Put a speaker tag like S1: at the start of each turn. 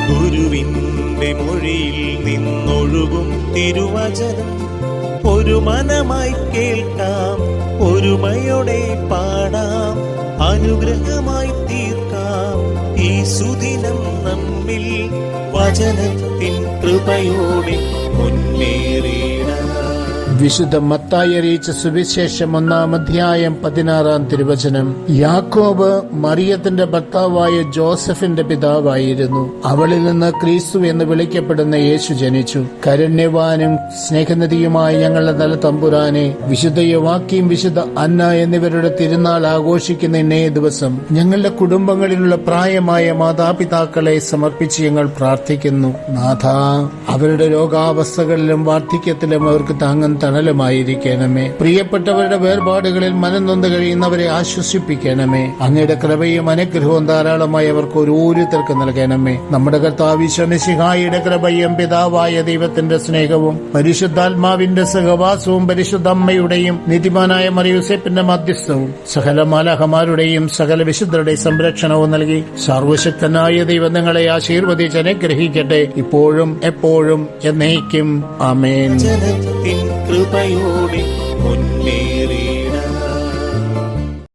S1: ഗുരുവിന്റെ മൊഴിയിൽ നിന്നൊഴുകും തിരുവചനം ഒരു മനമായി കേൾക്കാം, ഒരുമയോടെ പാടാം, അനുഗ്രഹമായി തീർക്കാം ഈ സുദിനം നമ്മിൽ വചനത്തിൻ കൃപയോടെ മുന്നേറിയിടാം.
S2: വിശുദ്ധ മത്തായി അറിയിച്ച സുവിശേഷം 1-ാം അധ്യായം 16-ാം തിരുവചനം. യാക്കോബ് മറിയത്തിന്റെ ഭർത്താവായ ജോസഫിന്റെ പിതാവായിരുന്നു. അവളിൽ നിന്ന് ക്രിസ്തു എന്ന് വിളിക്കപ്പെടുന്ന യേശു ജനിച്ചു. കരുണ്യവാനും സ്നേഹനിധിയുമായ ഞങ്ങളുടെ നല്ല തമ്പുരാനെ, വിശുദ്ധ യോവാക്കീം, വിശുദ്ധ അന്ന എന്നിവരുടെ തിരുനാൾ ആഘോഷിക്കുന്ന ഇന്നേ ദിവസം ഞങ്ങളുടെ കുടുംബങ്ങളിലുള്ള പ്രായമായ മാതാപിതാക്കളെ സമർപ്പിച്ച് ഞങ്ങൾ പ്രാർത്ഥിക്കുന്നു. നാഥ, അവരുടെ രോഗാവസ്ഥകളിലും വാർദ്ധക്യത്തിലും അവർക്ക് താങ്ങും തണലുമായിരിക്കണമേ. പ്രിയപ്പെട്ടവരുടെ വേർപാടുകളിൽ മനംനൊന്ത് കഴിയുന്നവരെ ആശ്വസിപ്പിക്കണമേ. അങ്ങയുടെ കൃപയും അനുഗ്രഹവും ധാരാളമായി അവർക്ക് ഓരോരുത്തർക്ക് നൽകണമേ. നമ്മുടെ കർത്താവ് ഈശോ മിശിഹായുടെ കൃപയും പിതാവായ ദൈവത്തിന്റെ സ്നേഹവും പരിശുദ്ധാത്മാവിന്റെ സഹവാസവും പരിശുദ്ധ അമ്മയുടെയും നീതിമാനായ മറിയൂസേപ്പിന്റെ മധ്യസ്ഥവും സകല മാലാഖമാരുടെയും സകല വിശുദ്ധരുടെയും സംരക്ഷണവും നൽകി സർവശക്തനായ ദൈവം നിങ്ങളെ ആശീർവദിച്ച് അനുഗ്രഹിക്കട്ടെ, ഇപ്പോഴും എപ്പോഴും എന്നേക്കും. ആമേൻ.
S1: കൃപയോടെ മുന്നേ